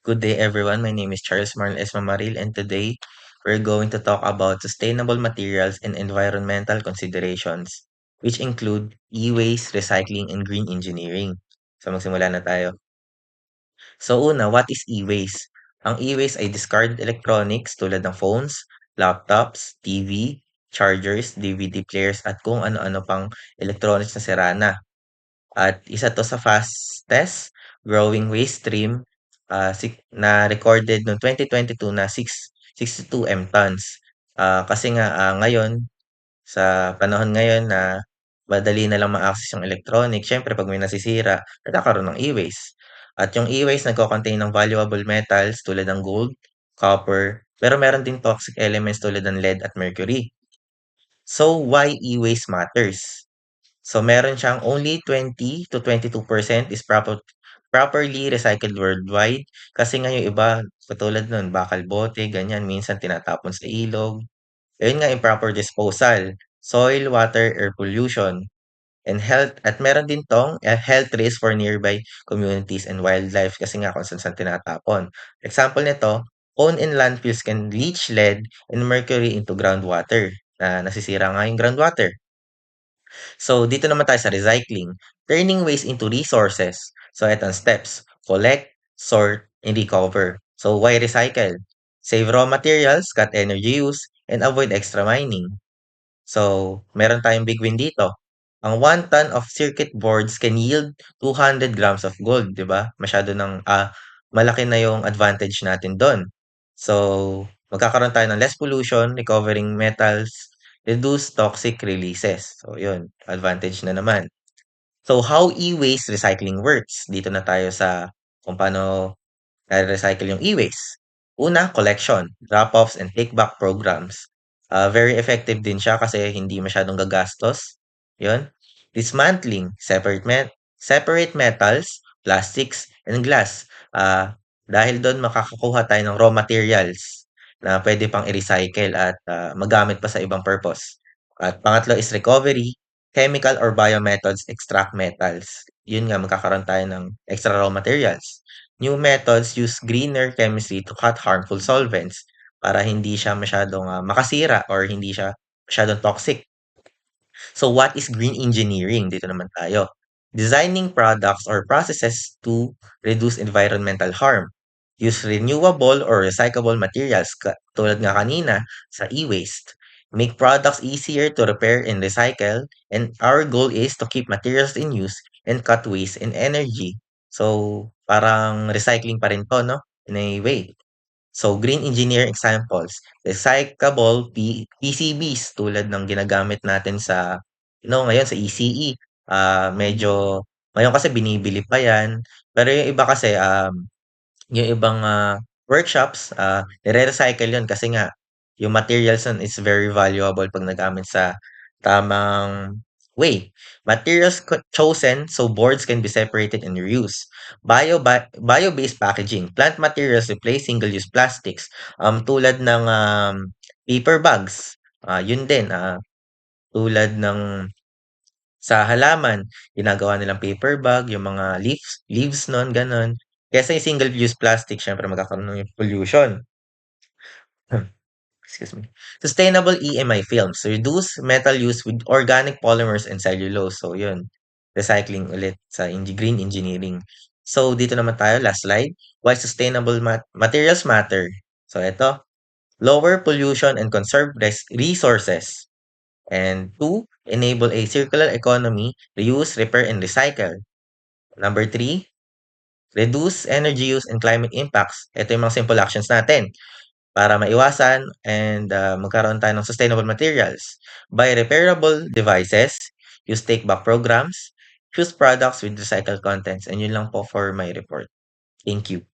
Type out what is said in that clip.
Good day, everyone. My name is Charles Marl S. Mamaril, and today we're going to talk about sustainable materials and environmental considerations, which include e-waste, recycling, and green engineering. So, magsimula na tayo. So, una, what is e-waste? Ang e-waste ay discarded electronics tulad ng phones, laptops, TV, chargers, DVD players, at kung ano-ano pang electronics na sira na. At isa 'to sa fastest growing waste stream, na recorded noong 2022 na 62 M tons. Kasi nga, ngayon sa panahon ngayon na madali na lang ma-access yung electronic, siyempre 'pag may nasisira, nagkakaroon ng e-waste. At yung e-waste nagco-contain ng valuable metals tulad ng gold, copper, pero meron din toxic elements tulad ng lead at mercury. So, why e-waste matters? So meron siyang only 20 to 22% is properly recycled worldwide. Kasi nga yung iba, katulad nun, bakal bote, ganyan, minsan tinatapon sa ilog. Ayun nga, improper disposal, soil, water, air pollution, and health. At meron din tong health risk for nearby communities and wildlife kasi nga kung saan tinatapon. Example nito, own and landfills can leach lead and mercury into groundwater na nasisira nga yung groundwater. So, dito naman tayo sa recycling. Turning waste into resources. So, eto ang steps. Collect, sort, and recover. So, why recycle? Save raw materials, cut energy use, and avoid extra mining. So, meron tayong big win dito. Ang 1 ton of circuit boards can yield 200 grams of gold, 'di ba? Malaki na yung advantage natin do'n. So, magkakaroon tayo ng less pollution, recovering metals, reduce toxic releases. So, yun, advantage na naman. So, how e-waste recycling works? Dito na tayo sa kung paano nare-recycle yung e-waste. Una, collection, drop-offs, and take-back programs. Very effective din siya kasi hindi masyadong gagastos. Yun. Dismantling, separate metals, plastics, and glass. Dahil doon makakakuha tayo ng raw materials na pwede pang i-recycle at magamit pa sa ibang purpose. At pangatlo is recovery, chemical or biomethods extract metals. Yun nga, magkakaroon tayo ng extra raw materials. New methods use greener chemistry to cut harmful solvents para hindi siya masyadong makasira or hindi siya masyadong toxic. So what is green engineering? Dito naman tayo. Designing products or processes to reduce environmental harm. Use renewable or recyclable materials tulad nga kanina sa e-waste. Make products easier to repair and recycle, and our goal is to keep materials in use and cut waste and energy. So, parang recycling pa rin 'to 'no, in a way. So, green engineer examples, recyclable PCBs tulad ng ginagamit natin sa ngayon sa ECE. Medyo ngayon kasi binibili pa 'yan, pero yung iba kasi, yung ibang, workshops, nire-recycle 'yun kasi nga yung materials nun is very valuable 'pag nagamit sa tamang way. Materials chosen so boards can be separated and reused. Bio-based packaging. Plant materials replace single-use plastics, tulad ng, paper bags. Yun din, tulad ng sa halaman, ginagawa nilang paper bag, yung mga leaves nun, gano'n. Kaysa yung single-use plastic siyempre magkakaroon ng pollution. Excuse me. Sustainable EMI films, reduce metal use with organic polymers and cellulose. So yun, recycling ulit sa green engineering. So dito naman tayo, last slide. Why sustainable materials matter. So ito, lower pollution and conserve resources. And two, enable a circular economy, reuse, repair, and recycle. Number three, reduce energy use and climate impacts. Ito yung mga simple actions natin para maiwasan and magkaroon tayo ng sustainable materials. Buy repairable devices, use take-back programs, choose products with recycled contents. And yun lang po for my report. Thank you.